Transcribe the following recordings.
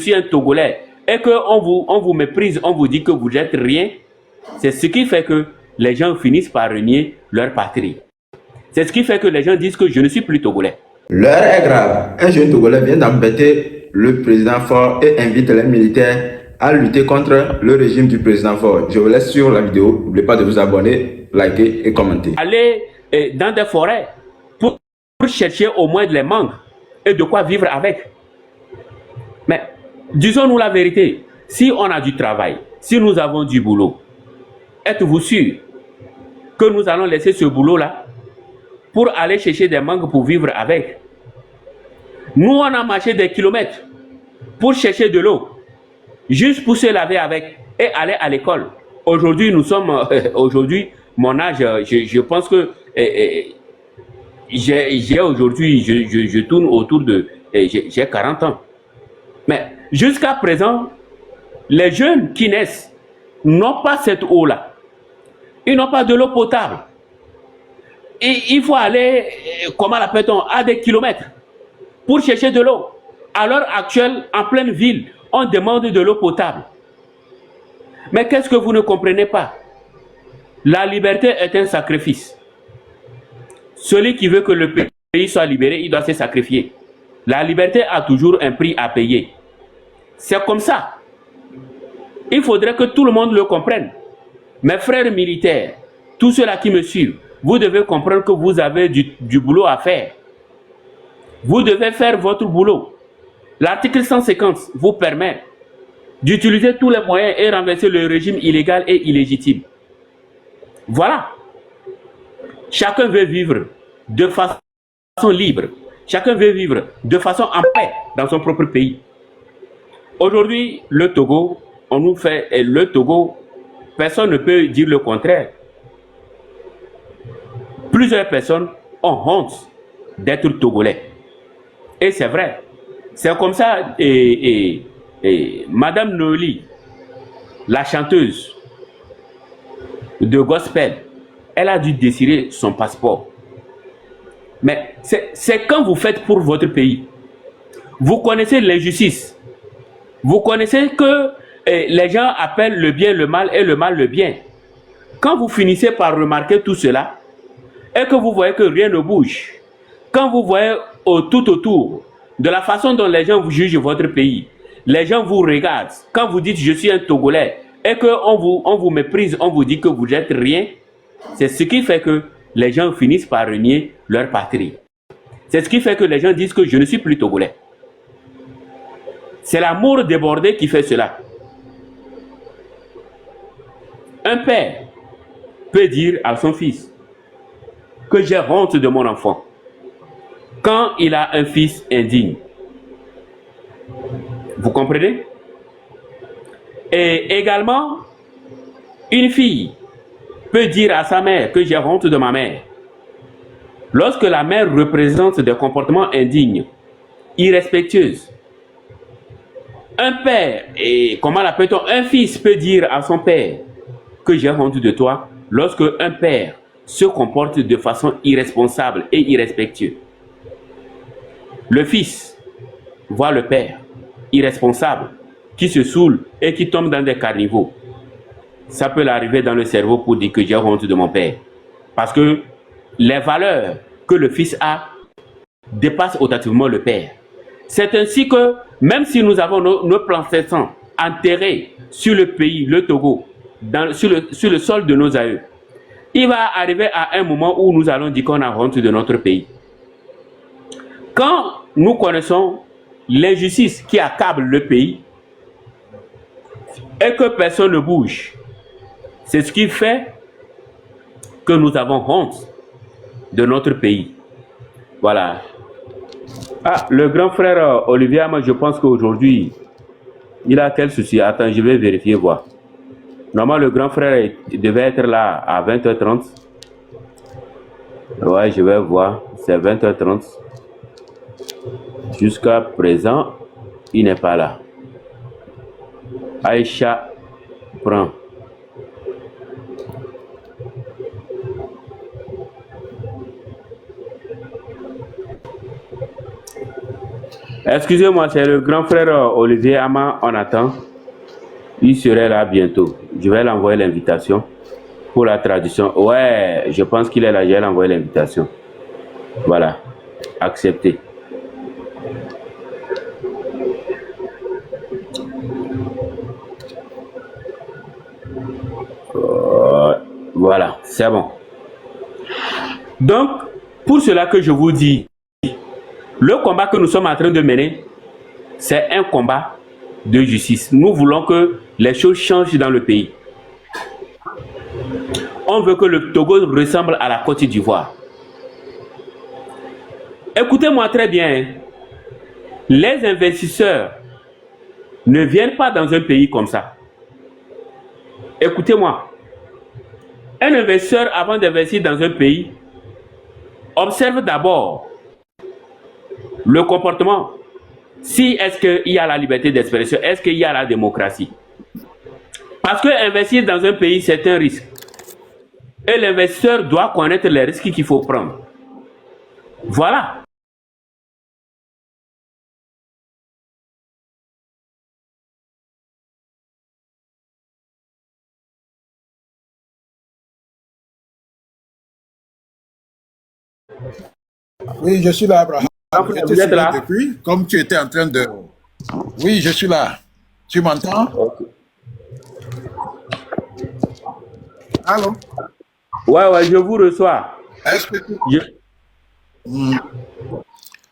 suis un Togolais et qu'on vous méprise, on vous dit que vous n'êtes rien, c'est ce qui fait que les gens finissent par renier leur patrie. C'est ce qui fait que les gens disent que je ne suis plus Togolais. L'heure est grave. Un jeune Togolais vient d'embêter le président Faure et invite les militaires à lutter contre le régime du président Faure. Je vous laisse sur la vidéo. N'oubliez pas de vous abonner, liker et commenter. Allez dans des forêts pour chercher au moins les mangues et de quoi vivre avec. Mais disons-nous la vérité. Si on a du travail, si nous avons du boulot, êtes-vous sûr que nous allons laisser ce boulot-là pour aller chercher des mangues pour vivre avec? Nous, on a marché des kilomètres pour chercher de l'eau, juste pour se laver avec et aller à l'école. Aujourd'hui, nous sommes, aujourd'hui, mon âge, je pense que j'ai aujourd'hui, je tourne autour de, j'ai 40 ans. Mais jusqu'à présent, les jeunes qui naissent n'ont pas cette eau-là. Ils n'ont pas de l'eau potable. Et il faut aller, comment l'appelle-t-on, à des kilomètres pour chercher de l'eau. À l'heure actuelle, en pleine ville, on demande de l'eau potable. Mais qu'est-ce que vous ne comprenez pas? La liberté est un sacrifice. Celui qui veut que le pays soit libéré, il doit se sacrifier. La liberté a toujours un prix à payer. C'est comme ça. Il faudrait que tout le monde le comprenne. Mes frères militaires, tous ceux-là qui me suivent, vous devez comprendre que vous avez du boulot à faire. Vous devez faire votre boulot. L'article 150 vous permet d'utiliser tous les moyens et renverser le régime illégal et illégitime. Voilà. Chacun veut vivre de façon libre. Chacun veut vivre de façon en paix dans son propre pays. Aujourd'hui, le Togo, on nous fait, et le Togo, personne ne peut dire le contraire. Plusieurs personnes ont honte d'être Togolais. Et c'est vrai. C'est comme ça, Madame Noli, la chanteuse de gospel, elle a dû désirer son passeport. Mais c'est quand vous faites pour votre pays. Vous connaissez l'injustice. Vous connaissez que les gens appellent le bien le mal et le mal le bien. Quand vous finissez par remarquer tout cela, et que vous voyez que rien ne bouge, quand vous voyez tout autour de la façon dont les gens vous jugent votre pays, les gens vous regardent, quand vous dites je suis un Togolais, et qu'on vous méprise, on vous dit que vous n'êtes rien, c'est ce qui fait que les gens finissent par renier leur patrie. C'est ce qui fait que les gens disent que je ne suis plus Togolais. C'est l'amour débordé qui fait cela. Un père peut dire à son fils que j'ai honte de mon enfant quand il a un fils indigne. Vous comprenez? Et également, une fille peut dire à sa mère que j'ai honte de ma mère. Lorsque la mère représente des comportements indignes, irrespectueux, un père, et comment l'appelle-t-on, un fils peut dire à son père que j'ai honte de toi lorsque un père se comporte de façon irresponsable et irrespectueuse. Le fils voit le père irresponsable qui se saoule et qui tombe dans des caniveaux. Ça peut l'arriver dans le cerveau pour dire que j'ai honte de mon père. Parce que les valeurs que le fils a dépassent autativement le père. C'est ainsi que même si nous avons nos plans incessants enterrés sur le pays, le Togo, sur le sol de nos aïeux, il va arriver à un moment où nous allons dire qu'on a honte de notre pays. Quand nous connaissons l'injustice qui accable le pays et que personne ne bouge, c'est ce qui fait que nous avons honte de notre pays. Voilà. Ah, le grand frère Olivier, moi je pense qu'aujourd'hui, il a quel souci? Attends, je vais vérifier, voir. Normalement, le grand frère devait être là à 20h30. Ouais, je vais voir. C'est 20h30. Jusqu'à présent, il n'est pas là. Aïcha prend. Excusez-moi, c'est le grand frère Olivier Ama, on attend. Il serait là bientôt. Je vais l'envoyer l'invitation pour la traduction. Ouais, je pense qu'il est là, je vais l'envoyer l'invitation. Voilà, accepté. Voilà, c'est bon. Donc, pour cela que je vous dis, le combat que nous sommes en train de mener, c'est un combat de justice. Nous voulons que les choses changent dans le pays. On veut que le Togo ressemble à la Côte d'Ivoire. Écoutez-moi très bien. Les investisseurs ne viennent pas dans un pays comme ça. Écoutez-moi. Un investisseur, avant d'investir dans un pays, observe d'abord le comportement. Si est-ce qu'il y a la liberté d'expression, est-ce qu'il y a la démocratie? Parce que investir dans un pays, c'est un risque. Et l'investisseur doit connaître les risques qu'il faut prendre. Voilà. Oui, je suis là, Abraham. Je te Vous êtes suivais là? depuis, comme tu étais en train de... Oui, je suis là. Tu m'entends? Ok. Allô? Ouais, je vous reçois. Est-ce que tu...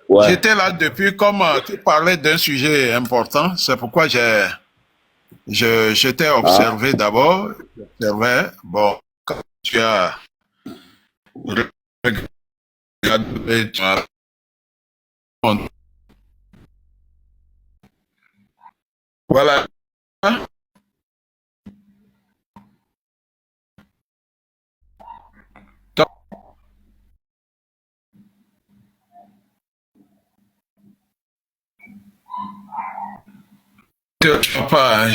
Ouais. J'étais là depuis, comme tu parlais d'un sujet important, c'est pourquoi je t'ai observé d'abord. J'observais, bon, quand tu as regardé, tu as... Voilà. Donc, pas,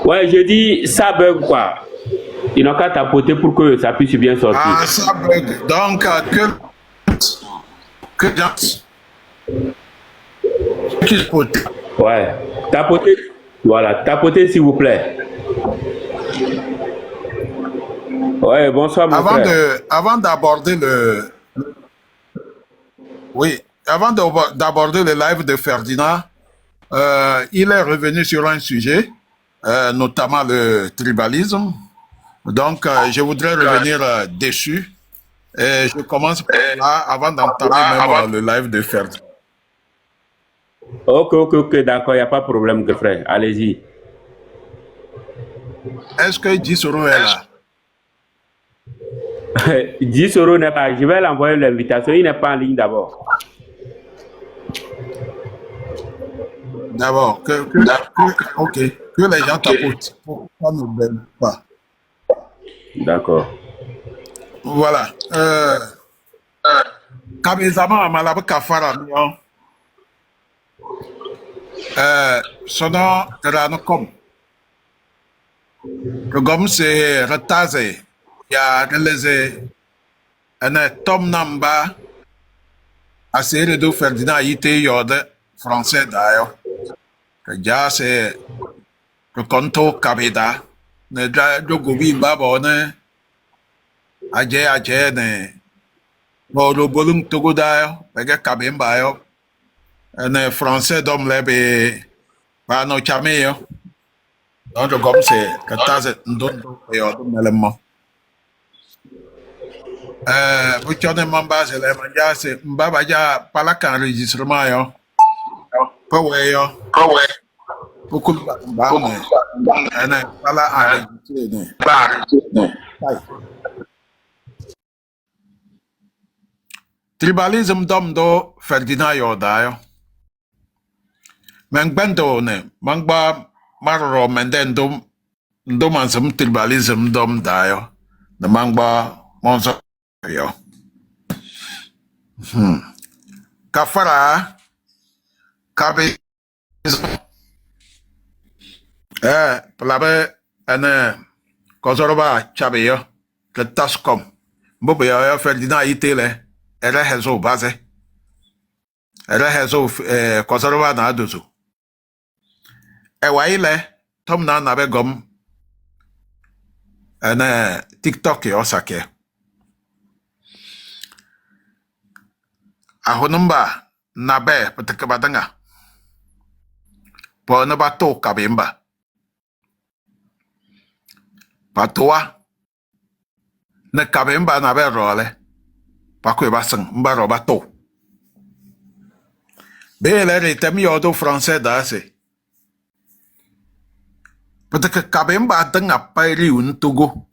Ouais, je dis ça bug quoi. Ils n'ont qu'à tapoter pour que ça puisse bien sortir. Ah, ça bug. Donc, que Ouais. Tapoter. Voilà, tapoter s'il vous plaît. Ouais, bonsoir mon frère. Avant d'aborder le, oui, avant d'aborder le live de Ferdinand, il est revenu sur un sujet, notamment le tribalisme. Donc, je voudrais revenir dessus. Et je commence par là avant d'entamer même le live de Ferdinand. Ok, d'accord, il n'y a pas de problème, grand frère. Allez-y. Est-ce que Gisoro est là? 10 euros n'est pas. Je vais l'envoyer l'invitation. Il n'est pas en ligne d'abord. D'abord, ok, que les gens tapotent pour qu'on ne baigne pas. D'accord. Voilà. Kamezama Amalabu Kafara, sono Ranokom. Le gomme c'est Retaze. Il y a un Tom Namba, assez de deux Ferdinand Ite Yode, français d'ailleurs. Déjà c'est le Conto Kabeda. Ne Jogobi Babone, Aje, ne. Bolo Bolum Togo d'ailleurs, Pega Kabemba yo. Un français d'homme là, bah, no chamé, donc, comme c'est Retaze Ndondo Yode, Melemo. Vous tenez mon bas, c'est Mbaba ya palaka enregistrement yo. Pas ouais yo. Beaucoup de pala enregistré. Tribalisme dom do Ferdinand yo da yo. Mengbendo ne, mangba marro menden do mansum tribalisme dom da yo. Ne mangba monso yo. Kafara kabe Plabe ene kozoroba chabe yo ke tascom. Mbobe yo Ferdinand itele ere hezo baze. Ere hezo kozoroba na adozo. Ewa ile tom na nabe gom ene TikTok yo sake. Ahonumba nabe peteke badanga. Po na bato kabemba. Patoa ne kabemba na be role. Pakwe basang mba ro bato. Bele re temi odo français da se. Peteke kabemba tanga pairi un Togo.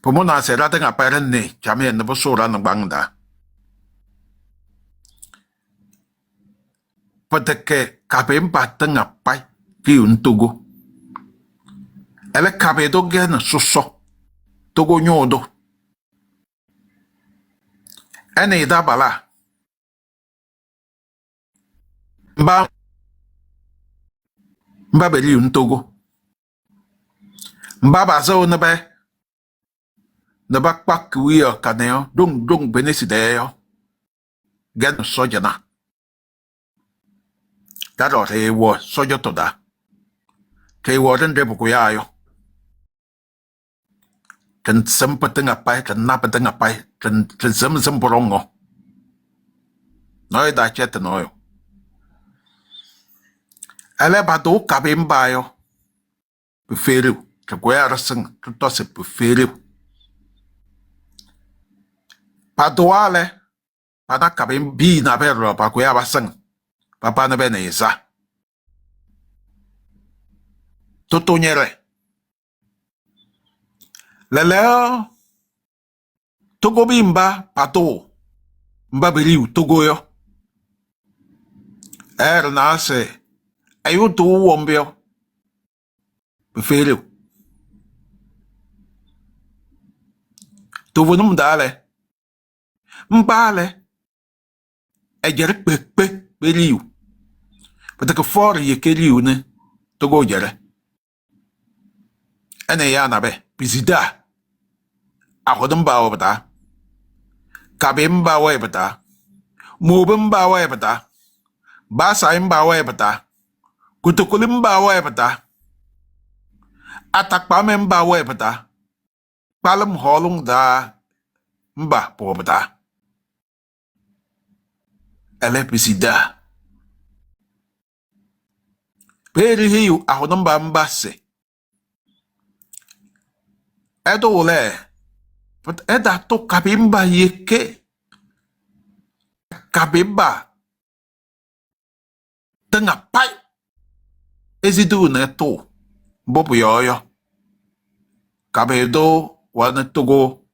Pomona se la tanga pairi ne jamie ne bosora na bangda. Peteke kabemba tanga pairi un Togo. Ele kabedo gen soso. Togo nyodo. Ene da bala. Mba beli un Togo. Mba bazo ne ba kpak wiyo kaneo. Dong benesi deyo. Gen sojana. Daro re wo sojo toda. Ke wo rende bukuyayo. Kan sempeteng apai, kan napeteng apai, kan sem borongo. Noi da chet noyo. Ele bado kabemba yo. Beferiu. Ke kwea raseng. Tuto se beferiu. Padoale. Pada kabembi na berro. Pa kwea baseng. Papa na bene isa. Toto nyere. Leleo. Togo bimba. Pato. Mba beliu Togo yo. Na se. Ayo to wombeo. Beferiu. To vonum dale. Mbale. Ejere pepe beliu. Peteke for ye keliu ne. Togo jere. Ene ya nabe. Bizida. Ahodumba wabata. Kabemba wabata. Mubumba wabata. Basaimba wabata. Kutukulimba wabata. Atakpamemba wabata. Palam holung da. Mba wabata. Ele bizida. Peri hiu ahodumba mbase. Edo le. Eda to kabimba yeke. Kabimba. Tenga pai. Ezidu ne to. Bobu yoyo. Kabedo wane Togo.